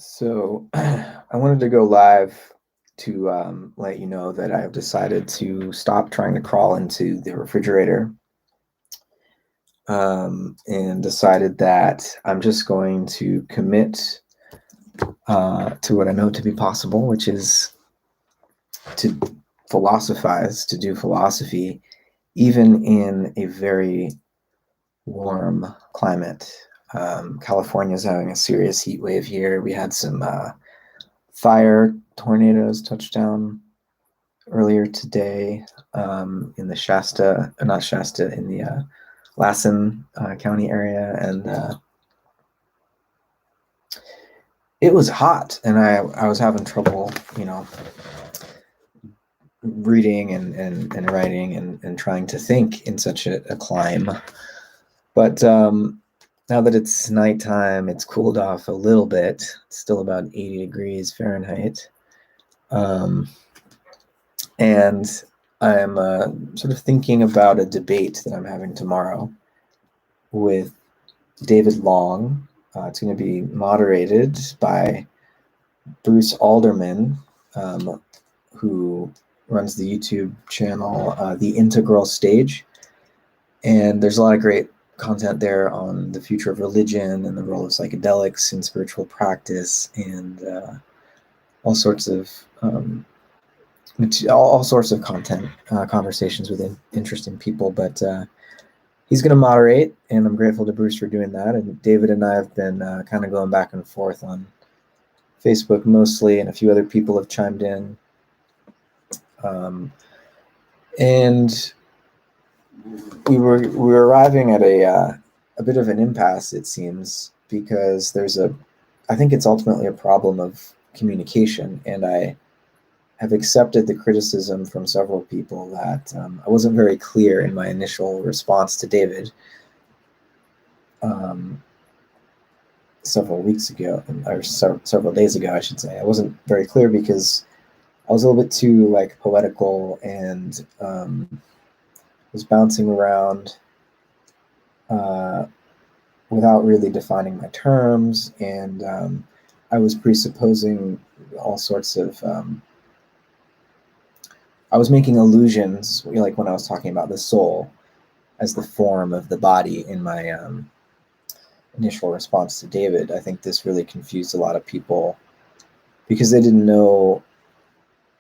So I wanted to go live to let you know that I have decided to stop trying to crawl into the refrigerator, and decided that I'm just going to commit to what I know to be possible, which is to philosophize, to do philosophy, even in a very warm climate. California is having a serious heat wave here. We had some fire tornadoes touch down earlier today in the Shasta, not Shasta, in the Lassen County area, and it was hot, and I was having trouble, reading and writing and trying to think in such a climb. But now that it's nighttime, it's cooled off a little bit. It's still about 80 degrees Fahrenheit. And I'm sort of thinking about a debate that I'm having tomorrow with David Long. It's going to be moderated by Bruce Alderman, who runs the YouTube channel The Integral Stage. And there's a lot of great content there on the future of religion and the role of psychedelics in spiritual practice, and all sorts of content, conversations with interesting people. But he's going to moderate, and I'm grateful to Bruce for doing that. And David and I have been kind of going back and forth on Facebook mostly, and a few other people have chimed in. And we were arriving at a bit of an impasse, it seems, because I think it's ultimately a problem of communication, and I have accepted the criticism from several people that I wasn't very clear in my initial response to David several weeks ago, or several days ago, I should say. I wasn't very clear because I was a little bit too poetical, and was bouncing around without really defining my terms, and I was presupposing all sorts of I was making allusions, like when I was talking about the soul as the form of the body in my initial response to David. I think this really confused a lot of people because they didn't know,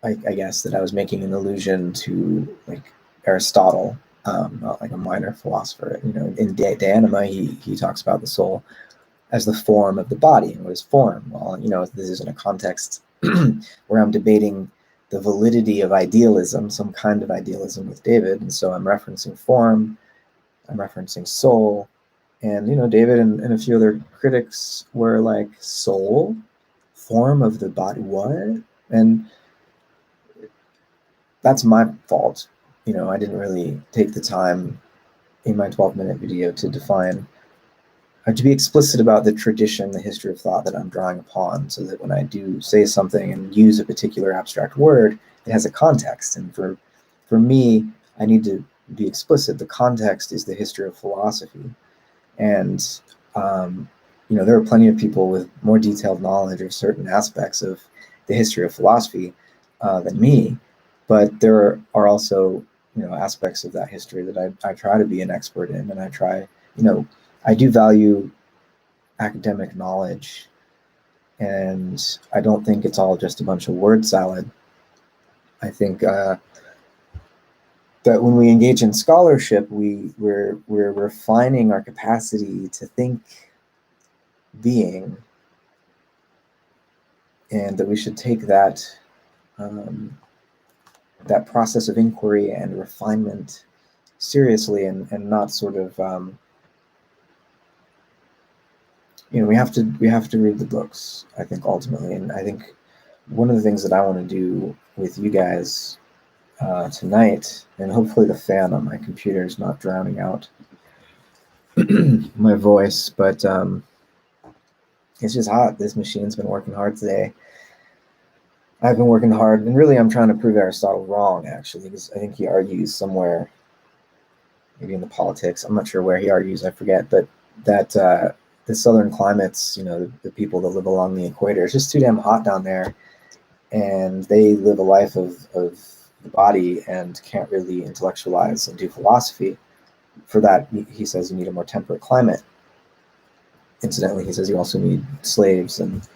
I guess, that I was making an allusion to Aristotle, not like a minor philosopher. In De Anima, he talks about the soul as the form of the body. And what is form? Well, this is in a context where I'm debating the validity of idealism, some kind of idealism with David. And so I'm referencing form, I'm referencing soul. And, David and a few other critics were like, soul? Form of the body? What? And that's my fault. I didn't really take the time in my 12-minute video to define, to be explicit about the tradition, the history of thought that I'm drawing upon, so that when I do say something and use a particular abstract word, it has a context. And for me, I need to be explicit. The context is the history of philosophy. And, there are plenty of people with more detailed knowledge of certain aspects of the history of philosophy than me. But there are also, aspects of that history that I try to be an expert in, and I try, I do value academic knowledge, and I don't think it's all just a bunch of word salad. I think that when we engage in scholarship, we're refining our capacity to think being, and that we should take that that process of inquiry and refinement seriously, and not sort of we have to read the books, I think, ultimately. And I think one of the things that I want to do with you guys tonight, and hopefully the fan on my computer is not drowning out my voice, but it's just hot. This machine's been working hard today. I've been working hard, and really I'm trying to prove Aristotle wrong, actually, because I think he argues somewhere, maybe in the Politics, I'm not sure where he argues, I forget, but that the southern climates, the people that live along the equator, it's just too damn hot down there, and they live a life of the body and can't really intellectualize and do philosophy. For that, he says you need a more temperate climate. Incidentally, he says you also need slaves and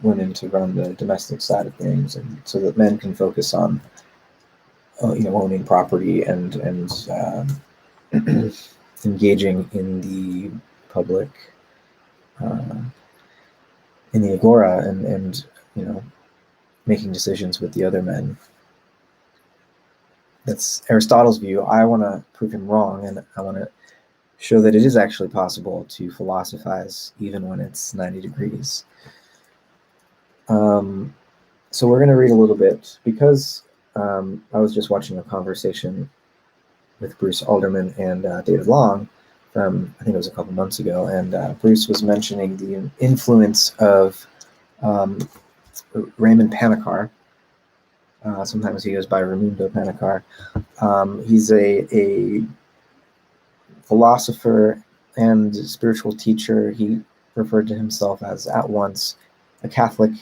women to run the domestic side of things, and so that men can focus on owning property and engaging in the public, in the agora, and making decisions with the other men. That's Aristotle's view. I want to prove him wrong, and I want to show that it is actually possible to philosophize even when it's 90 degrees. So we're going to read a little bit, because I was just watching a conversation with Bruce Alderman and David Long from, I think it was a couple months ago, and Bruce was mentioning the influence of Raimon Panikkar. Sometimes he goes by Raimundo Panikkar. He's a philosopher and spiritual teacher. He referred to himself as at once a Catholic,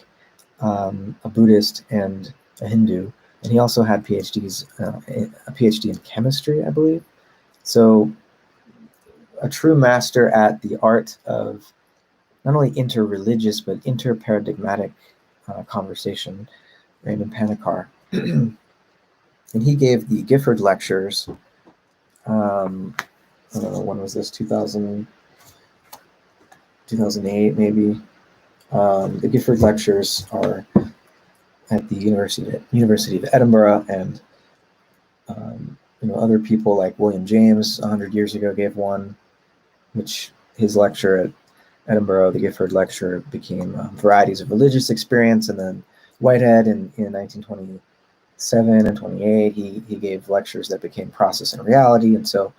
a Buddhist, and a Hindu. And he also had PhDs, a PhD in chemistry, I believe. So a true master at the art of not only interreligious, but interparadigmatic conversation, Raimon Panikkar. And he gave the Gifford lectures. I don't know, when was this? 2008, maybe. The Gifford lectures are at the University of Edinburgh, and other people like William James 100 years ago gave one, which his lecture at Edinburgh, the Gifford lecture, became Varieties of Religious Experience. And then Whitehead in 1927 and 28, he gave lectures that became Process and Reality. And so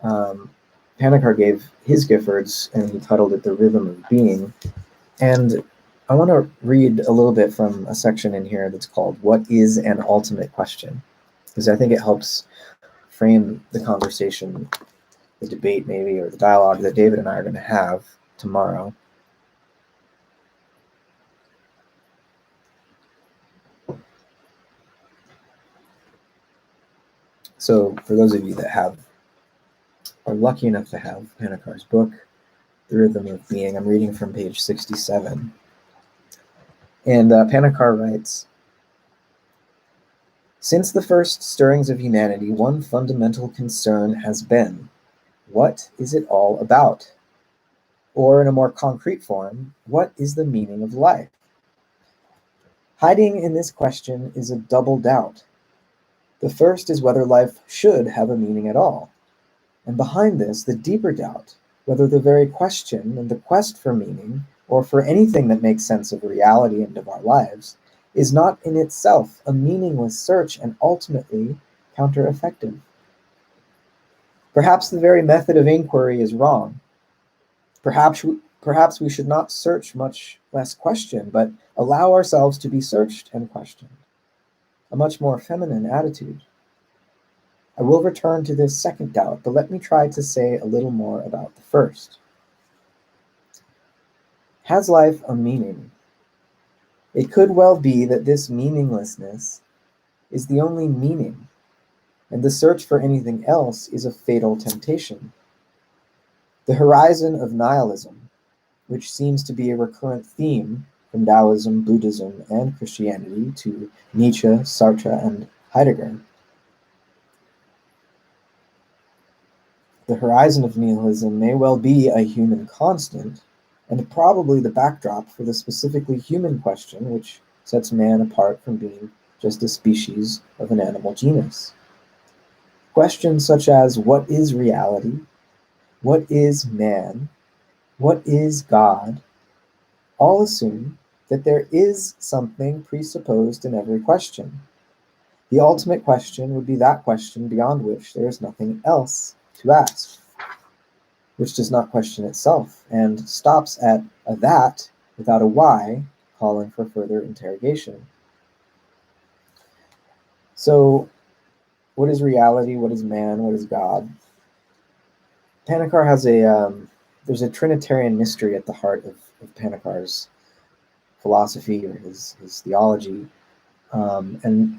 Panikkar gave his Giffords, and he titled it The Rhythm of Being. And I want to read a little bit from a section in here that's called What is an Ultimate Question? Because I think it helps frame the conversation, the debate maybe, or the dialogue that David and I are going to have tomorrow. So for those of you that are lucky enough to have Panikkar's book, The Rhythm of Being, I'm reading from page 67. And Panikkar writes, "Since the first stirrings of humanity, one fundamental concern has been, what is it all about? Or in a more concrete form, what is the meaning of life? Hiding in this question is a double doubt. The first is whether life should have a meaning at all. And behind this, the deeper doubt, whether the very question and the quest for meaning, or for anything that makes sense of reality and of our lives, is not in itself a meaningless search and ultimately counter-effective. Perhaps the very method of inquiry is wrong. Perhaps we should not search, much less question, but allow ourselves to be searched and questioned. A much more feminine attitude. I will return to this second doubt, but let me try to say a little more about the first. Has life a meaning? It could well be that this meaninglessness is the only meaning, and the search for anything else is a fatal temptation. The horizon of nihilism, which seems to be a recurrent theme from Taoism, Buddhism, and Christianity to Nietzsche, Sartre, and Heidegger. The horizon of nihilism may well be a human constant, and probably the backdrop for the specifically human question which sets man apart from being just a species of an animal genus. Questions such as, what is reality? What is man? What is God? All assume that there is something presupposed in every question. The ultimate question would be that question beyond which there is nothing else to ask, which does not question itself and stops at a that without a why, calling for further interrogation. So, what is reality? What is man? What is God? Panikkar has there's a Trinitarian mystery at the heart of Panikkar's philosophy or his theology, and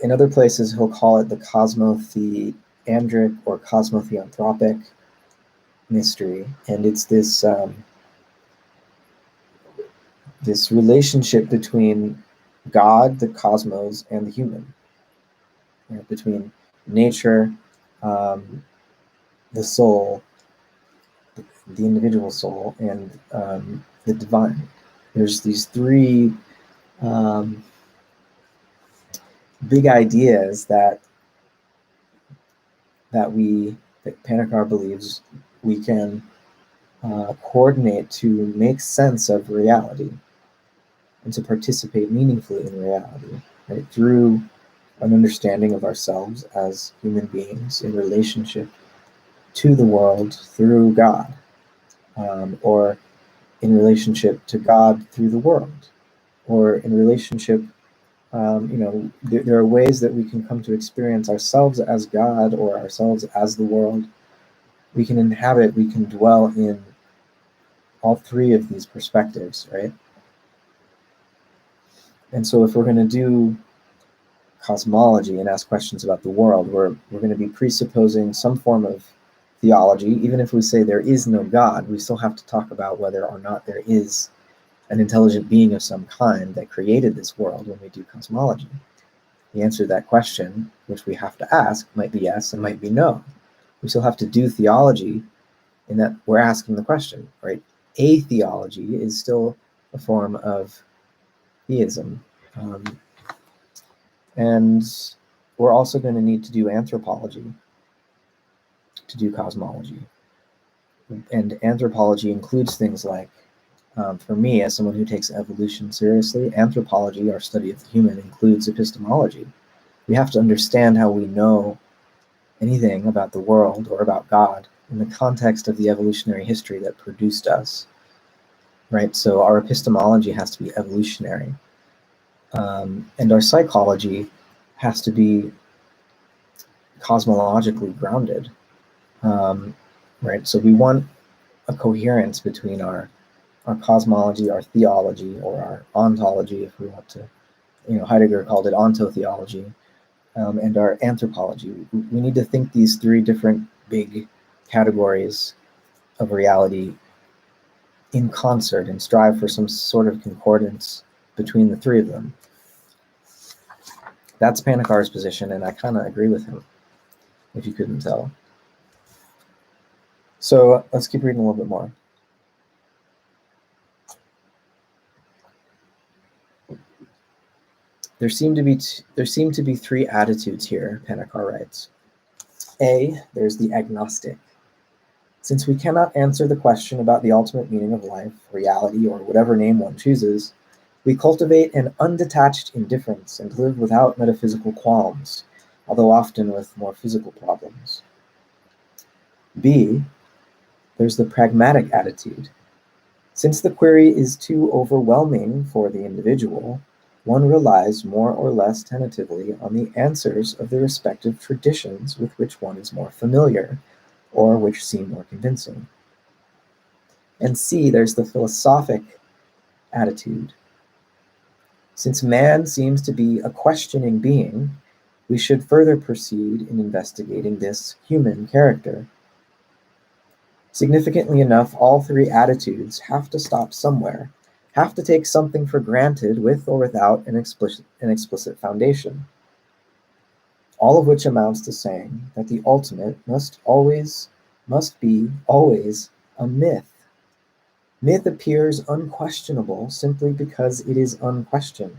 in other places he'll call it the cosmotheandric or cosmotheanthropic mystery, and it's this this relationship between God, the cosmos, and the human, right? Between nature, the soul, the individual soul, and the divine. There's these three big ideas that Panikkar believes we can coordinate to make sense of reality and to participate meaningfully in reality, right? Through an understanding of ourselves as human beings in relationship to the world through God, or in relationship to God through the world, or in relationship, there are ways that we can come to experience ourselves as God or ourselves as the world. We can dwell in all three of these perspectives, right? And so if we're going to do cosmology and ask questions about the world, we're going to be presupposing some form of theology. Even if we say there is no God, we still have to talk about whether or not there is an intelligent being of some kind that created this world when we do cosmology. The answer to that question, which we have to ask, might be yes and might be no. We still have to do theology in that we're asking the question, right? A theology is still a form of theism. And we're also going to need to do anthropology to do cosmology. And anthropology includes things like, for me, as someone who takes evolution seriously, anthropology, our study of the human, includes epistemology. We have to understand how we know anything about the world or about God in the context of the evolutionary history that produced us, right? So our epistemology has to be evolutionary. And our psychology has to be cosmologically grounded, right? So we want a coherence between our cosmology, our theology, or our ontology, if we want to, Heidegger called it ontotheology, and our anthropology. We need to think these three different big categories of reality in concert and strive for some sort of concordance between the three of them. That's Panikkar's position, and I kind of agree with him, if you couldn't tell. So let's keep reading a little bit more. There seem to be three attitudes here, Panikkar writes. A, there's the agnostic. Since we cannot answer the question about the ultimate meaning of life, reality, or whatever name one chooses, we cultivate an undetached indifference and live without metaphysical qualms, although often with more physical problems. B, there's the pragmatic attitude. Since the query is too overwhelming for the individual, one relies more or less tentatively on the answers of the respective traditions with which one is more familiar, or which seem more convincing. And C, there's the philosophic attitude. Since man seems to be a questioning being, we should further proceed in investigating this human character. Significantly enough, all three attitudes have to stop somewhere, have to take something for granted with or without an explicit foundation. All of which amounts to saying that the ultimate must be always a myth. Myth appears unquestionable simply because it is unquestioned.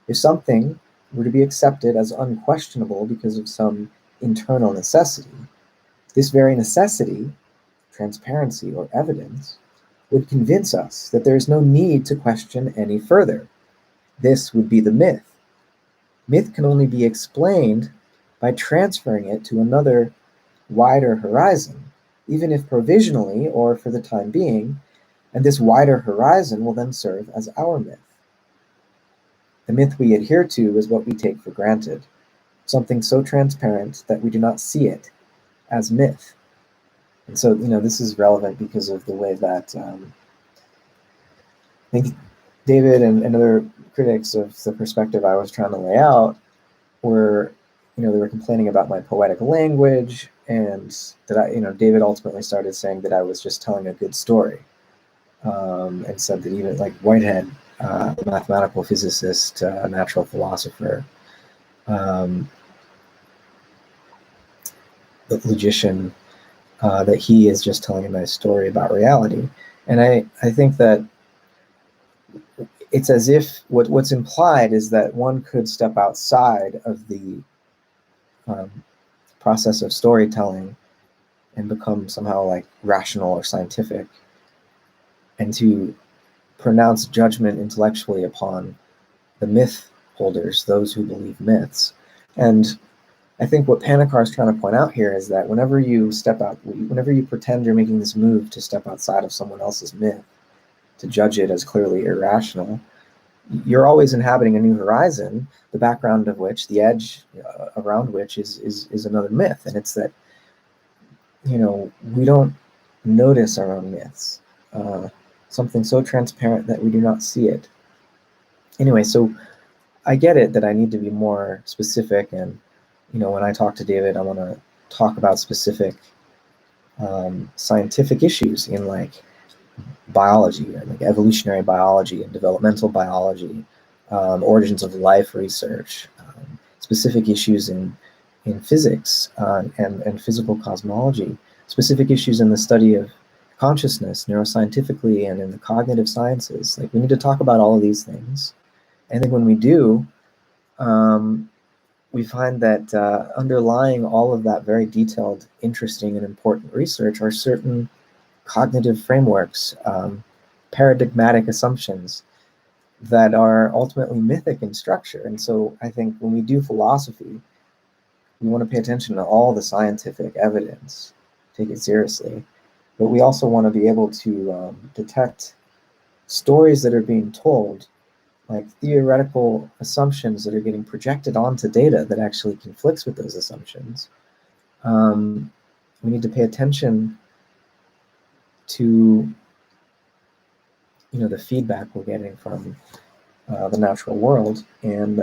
If something were to be accepted as unquestionable because of some internal necessity, this very necessity, transparency or evidence, would convince us that there is no need to question any further. This would be the myth. Myth can only be explained by transferring it to another, wider horizon, even if provisionally or for the time being, and this wider horizon will then serve as our myth. The myth we adhere to is what we take for granted, something so transparent that we do not see it as myth. And so, this is relevant because of the way that I think David and other critics of the perspective I was trying to lay out were, they were complaining about my poetic language, and that David ultimately started saying that I was just telling a good story, and said that even like Whitehead, a mathematical physicist, a natural philosopher, the logician, that he is just telling a nice story about reality. And I think that it's as if what's implied is that one could step outside of the process of storytelling and become somehow like rational or scientific, and to pronounce judgment intellectually upon the myth holders, those who believe myths. And I think what Panikkar is trying to point out here is that whenever you pretend you're making this move to step outside of someone else's myth, to judge it as clearly irrational, you're always inhabiting a new horizon, the background of which, the edge around which is another myth. And it's that, we don't notice our own myths, something so transparent that we do not see it. Anyway, so I get it that I need to be more specific, and when I talk to David, I want to talk about specific scientific issues in like biology, like evolutionary biology and developmental biology, origins of life research, specific issues in physics and physical cosmology, specific issues in the study of consciousness neuroscientifically and in the cognitive sciences. Like, we need to talk about all of these things. I think when we do, we find that underlying all of that very detailed, interesting, and important research are certain cognitive frameworks, paradigmatic assumptions that are ultimately mythic in structure. And so I think when we do philosophy, we want to pay attention to all the scientific evidence, take it seriously, but we also want to be able to detect stories that are being told, like theoretical assumptions that are getting projected onto data that actually conflicts with those assumptions. We need to pay attention to the feedback we're getting from the natural world, and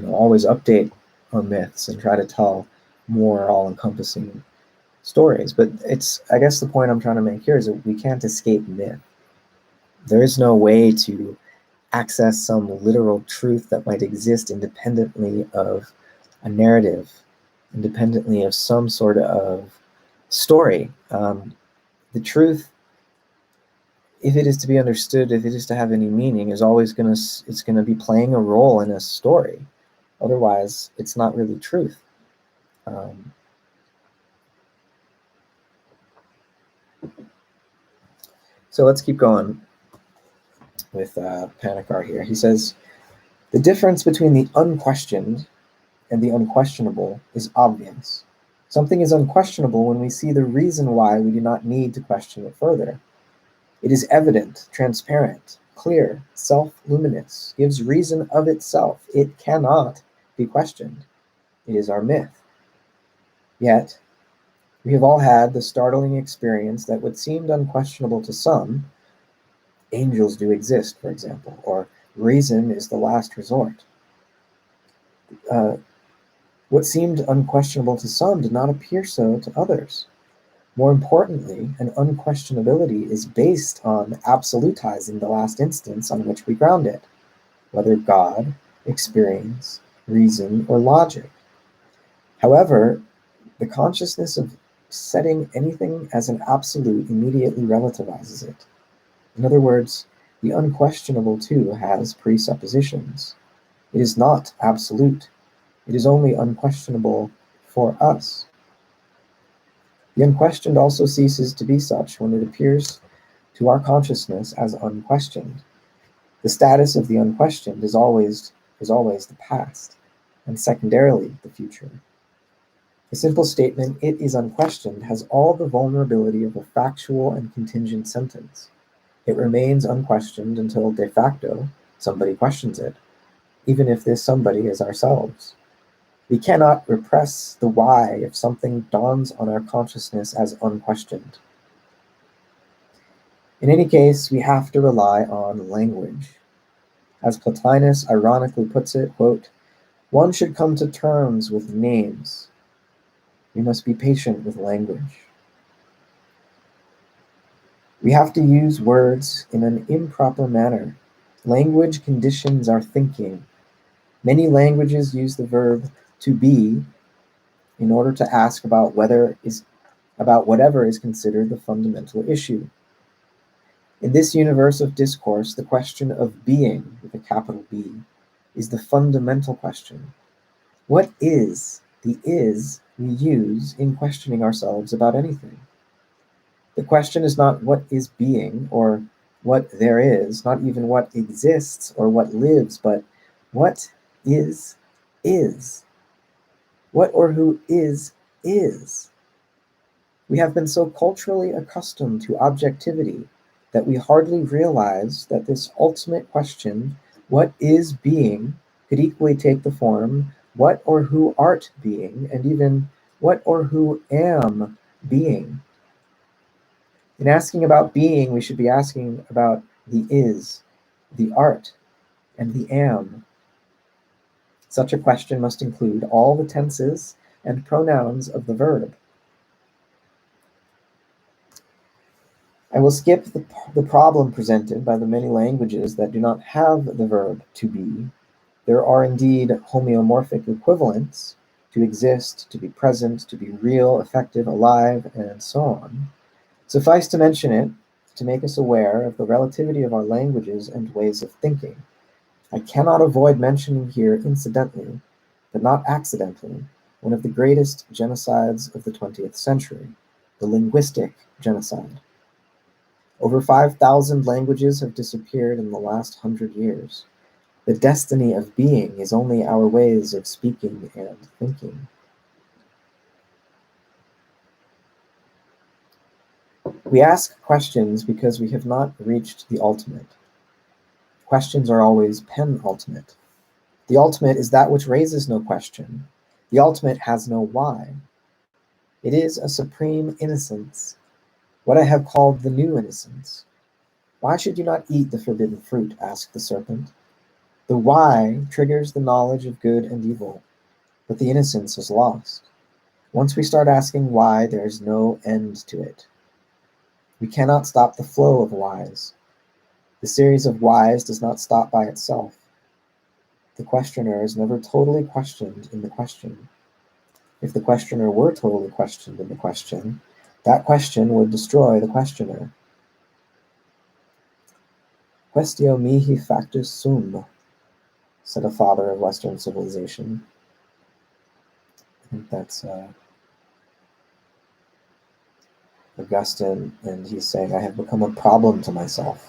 always update our myths and try to tell more all-encompassing stories. But I guess the point I'm trying to make here is that we can't escape myth. There is no way to access some literal truth that might exist independently of a narrative, independently of some sort of story. The truth, if it is to be understood, if it is to have any meaning, is always going to be playing a role in a story. Otherwise, it's not really truth. So let's keep going with Panikkar here. He says, the difference between the unquestioned and the unquestionable is obvious. Something is unquestionable when we see the reason why we do not need to question it further. It is evident, transparent, clear, self-luminous, gives reason of itself. It cannot be questioned. It is our myth. Yet, we have all had the startling experience that what seemed unquestionable to some, angels do exist, for example, or reason is the last resort. What seemed unquestionable to some did not appear so to others. More importantly, an unquestionability is based on absolutizing the last instance on which we ground it, whether God, experience, reason, or logic. However, the consciousness of setting anything as an absolute immediately relativizes it. In other words, the unquestionable too has presuppositions. It is not absolute. It is only unquestionable for us. The unquestioned also ceases to be such when it appears to our consciousness as unquestioned. The status of the unquestioned is always the past, and secondarily the future. The simple statement, it is unquestioned, has all the vulnerability of a factual and contingent sentence. It remains unquestioned until de facto somebody questions it, even if this somebody is ourselves. We cannot repress the why if something dawns on our consciousness as unquestioned. In any case, we have to rely on language. As Plotinus ironically puts it, quote, "One should come to terms with names. We must be patient with language." We have to use words in an improper manner. Language conditions our thinking. Many languages use the verb to be in order to ask about whatever is considered the fundamental issue. In this universe of discourse, the question of being, with a capital B, is the fundamental question. What is the is we use in questioning ourselves about anything? The question is not what is being or what there is, not even what exists or what lives, but what is is. What or who is is. We have been so culturally accustomed to objectivity that we hardly realize that this ultimate question, what is being, could equally take the form, what or who art being, and even what or who am being. In asking about being, we should be asking about the is, the art, and the am. Such a question must include all the tenses and pronouns of the verb. I will skip the problem presented by the many languages that do not have the verb to be. There are indeed homeomorphic equivalents, to exist, to be present, to be real, effective, alive, and so on. Suffice to mention it, to make us aware of the relativity of our languages and ways of thinking. I cannot avoid mentioning here incidentally, but not accidentally, one of the greatest genocides of the 20th century, the linguistic genocide. Over 5,000 languages have disappeared in the last 100 years. The destiny of being is only our ways of speaking and thinking. We ask questions because we have not reached the ultimate. Questions are always penultimate. The ultimate is that which raises no question. The ultimate has no why. It is a supreme innocence, what I have called the new innocence. Why should you not eat the forbidden fruit? Asked the serpent. The why triggers the knowledge of good and evil, but the innocence is lost. Once we start asking why, there is no end to it. We cannot stop the flow of whys. The series of whys does not stop by itself. The questioner is never totally questioned in the question. If the questioner were totally questioned in the question, that question would destroy the questioner. Quaestio mihi factus sum, said a father of Western civilization. I think that's Augustine, and he's saying, I have become a problem to myself.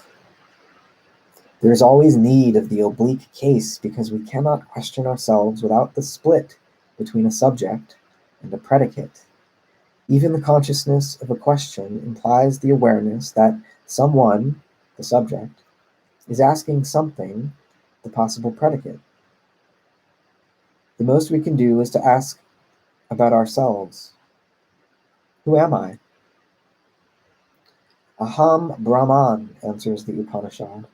There is always need of the oblique case because we cannot question ourselves without the split between a subject and a predicate. Even the consciousness of a question implies the awareness that someone, the subject, is asking something, the possible predicate. The most we can do is to ask about ourselves. Who am I? Aham Brahman, answers the Upanishad.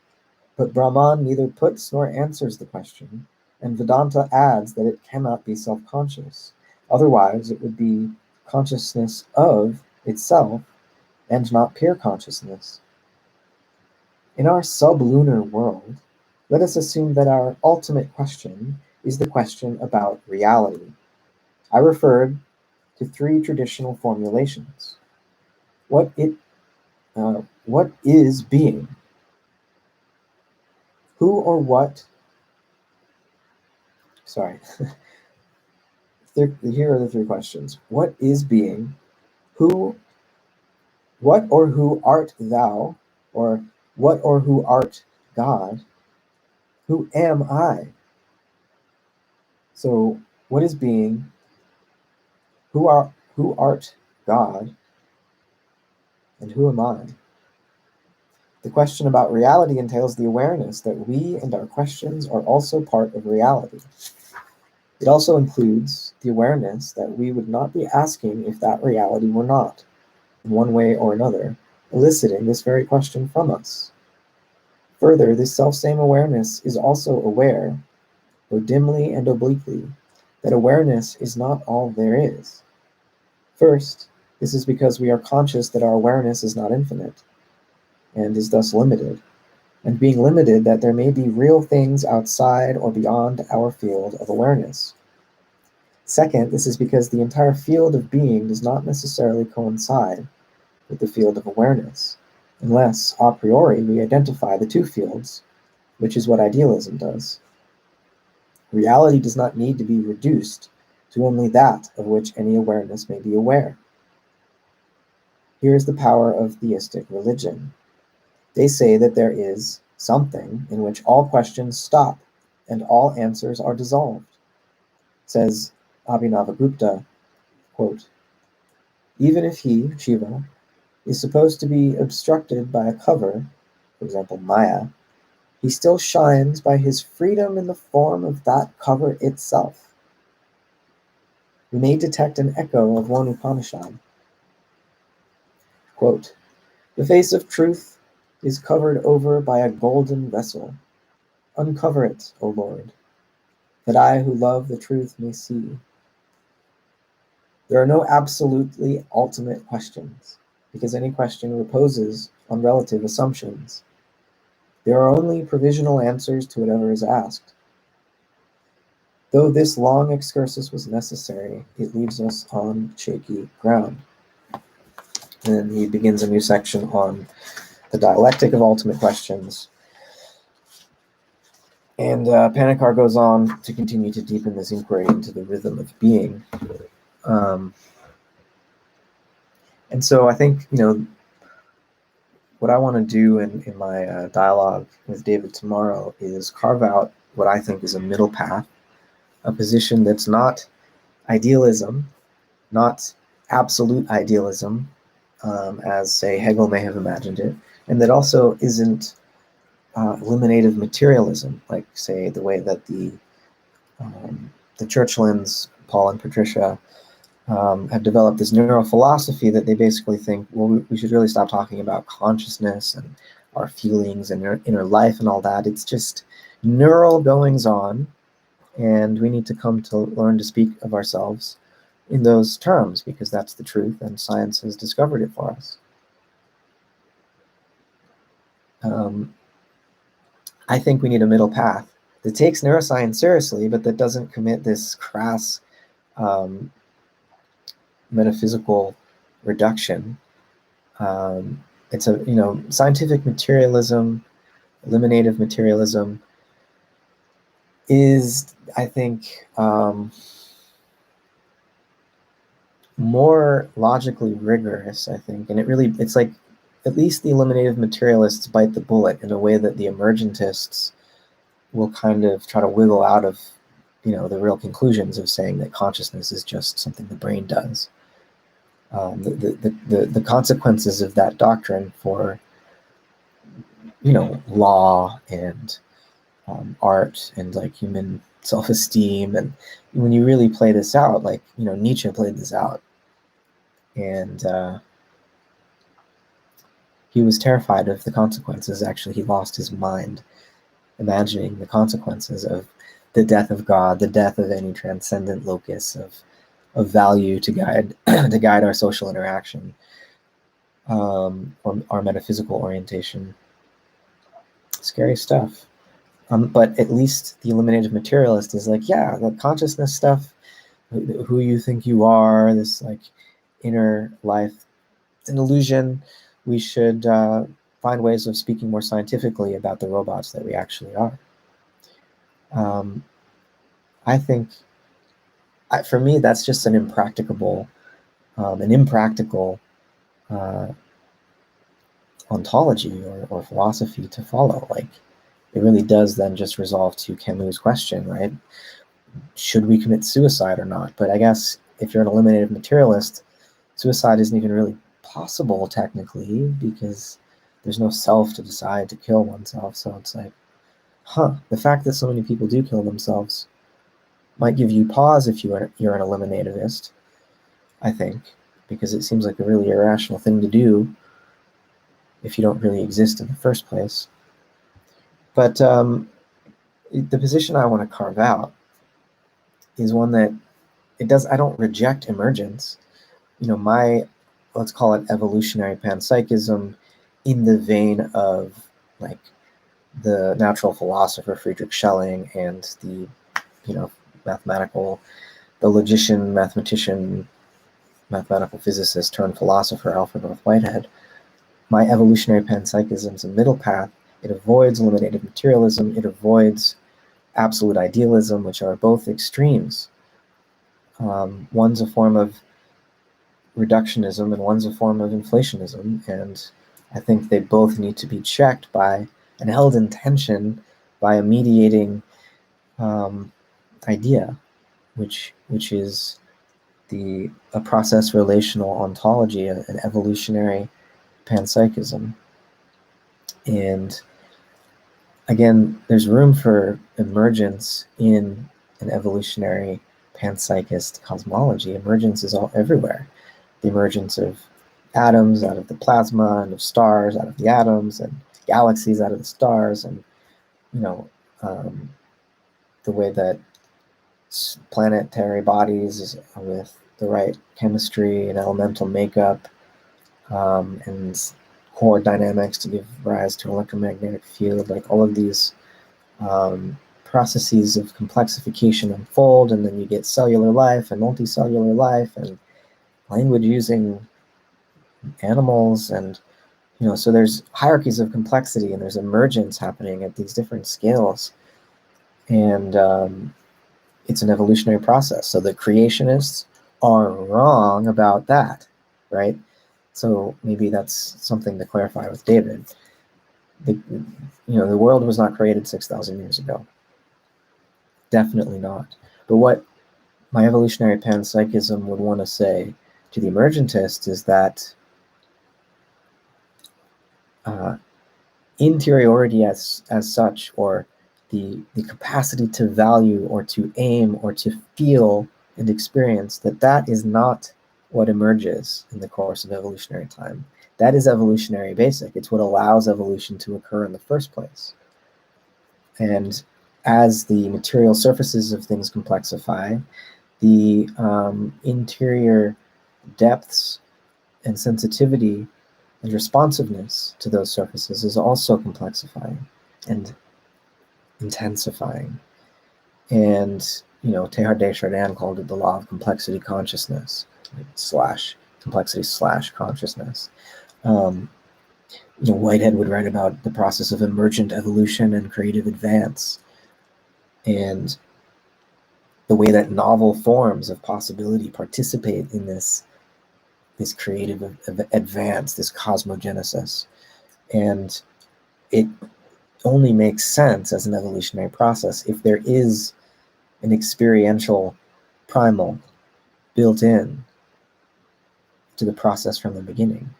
But Brahman neither puts nor answers the question, and Vedanta adds that it cannot be self-conscious. Otherwise, it would be consciousness of itself and not pure consciousness. In our sublunar world, let us assume that our ultimate question is the question about reality. I referred to three traditional formulations. What is being? Who or what? Sorry. Here are the three questions. What is being? What or who art thou? Or what or who art God? Who am I? So, what is being? Who art God? And who am I? The question about reality entails the awareness that we and our questions are also part of reality. It also includes the awareness that we would not be asking if that reality were not, in one way or another, eliciting this very question from us. Further, this selfsame awareness is also aware, though dimly and obliquely, that awareness is not all there is. First, this is because we are conscious that our awareness is not infinite, and is thus limited, and being limited that there may be real things outside or beyond our field of awareness. Second, this is because the entire field of being does not necessarily coincide with the field of awareness, unless a priori we identify the two fields, which is what idealism does. Reality does not need to be reduced to only that of which any awareness may be aware. Here is the power of theistic religion. They say that there is something in which all questions stop and all answers are dissolved. Says Abhinavagupta, quote, even if he, Shiva, is supposed to be obstructed by a cover, for example, Maya, he still shines by his freedom in the form of that cover itself. We may detect an echo of one Upanishad. Quote, the face of truth is covered over by a golden vessel. Uncover it, O Lord, that I who love the truth may see. There are no absolutely ultimate questions, because any question reposes on relative assumptions. There are only provisional answers to whatever is asked. Though this long excursus was necessary, it leaves us on shaky ground. And then he begins a new section on the dialectic of ultimate questions. And Panikkar goes on to continue to deepen this inquiry into the rhythm of being. And so I think, what I want to do in my dialogue with David tomorrow is carve out what I think is a middle path, a position that's not idealism, not absolute idealism, as, say, Hegel may have imagined it, and that also isn't eliminative materialism, like, say, the way that the Churchlands, Paul and Patricia, have developed this neurophilosophy that they basically think, well, we should really stop talking about consciousness and our feelings and inner life and all that. It's just neural goings on, and we need to come to learn to speak of ourselves in those terms, because that's the truth, and science has discovered it for us. I think we need a middle path that takes neuroscience seriously, but that doesn't commit this crass metaphysical reduction. It's a scientific materialism, eliminative materialism is, I think, more logically rigorous, I think, and it's like, at least the eliminative materialists bite the bullet in a way that the emergentists will kind of try to wiggle out of, the real conclusions of saying that consciousness is just something the brain does. The consequences of that doctrine for, law and art and like human self-esteem, and when you really play this out, like, Nietzsche played this out, and he was terrified of the consequences. Actually, he lost his mind imagining the consequences of the death of God, the death of any transcendent locus of value to guide to guide our social interaction, or our metaphysical orientation. Scary stuff. But at least the eliminative materialist is like, yeah, the consciousness stuff, who you think you are, this like inner life, it's an illusion. We should find ways of speaking more scientifically about the robots that we actually are. I think, for me, that's just an impractical ontology or philosophy to follow. Like, it really does then just resolve to Camus' question, right? Should we commit suicide or not? But I guess if you're an eliminative materialist, suicide isn't even really possible technically, because there's no self to decide to kill oneself. So it's like, the fact that so many people do kill themselves Might give you pause if you're an eliminativist, I think, because it seems like a really irrational thing to do if you don't really exist in the first place. But the position I want to carve out is one that I don't reject emergence. My, let's call it evolutionary panpsychism, in the vein of like the natural philosopher Friedrich Schelling and the, the logician, mathematician, mathematical physicist turned philosopher Alfred North Whitehead. My evolutionary panpsychism is a middle path. It avoids eliminative materialism. It avoids absolute idealism, which are both extremes. One's a form of reductionism and one's a form of inflationism, and I think they both need to be checked by and held in tension by a mediating idea, which is a process relational ontology, an evolutionary panpsychism. And again, there's room for emergence in an evolutionary panpsychist cosmology. Emergence is all everywhere. The emergence of atoms out of the plasma, and of stars out of the atoms, and galaxies out of the stars, and the way that planetary bodies with the right chemistry and elemental makeup and core dynamics to give rise to an electromagnetic field, like all of these processes of complexification unfold, and then you get cellular life and multicellular life and language using animals, and so there's hierarchies of complexity and there's emergence happening at these different scales, and it's an evolutionary process. So the creationists are wrong about that, right? So maybe that's something to clarify with David. The world was not created 6,000 years ago. Definitely not. But what my evolutionary panpsychism would want to say to the emergentist is that interiority as such, or the capacity to value or to aim or to feel and experience, that is not what emerges in the course of evolutionary time. That is evolutionary basic. It's what allows evolution to occur in the first place. And as the material surfaces of things complexify, the interior depths and sensitivity and responsiveness to those surfaces is also complexifying and intensifying. And Teilhard de Chardin called it the law of complexity consciousness, slash complexity slash consciousness. Whitehead would write about the process of emergent evolution and creative advance, and the way that novel forms of possibility participate in this creative advance, this cosmogenesis. And it only makes sense as an evolutionary process if there is an experiential primal built in to the process from the beginning.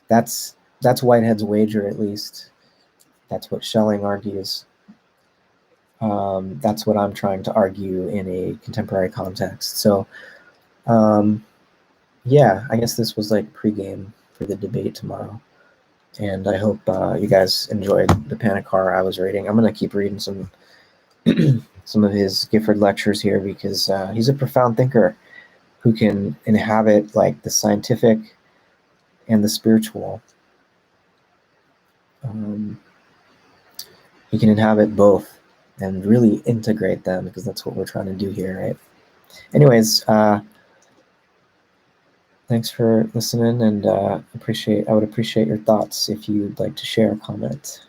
That's Whitehead's wager, at least. That's what Schelling argues. That's what I'm trying to argue in a contemporary context. So, yeah, I guess this was like pregame for the debate tomorrow. And I hope you guys enjoyed the Panikkar I was reading. I'm going to keep reading some of his Gifford lectures here, because he's a profound thinker who can inhabit like the scientific and the spiritual. He can inhabit both and really integrate them, because that's what we're trying to do here, right? Anyways, thanks for listening, and I would appreciate your thoughts if you'd like to share a comment.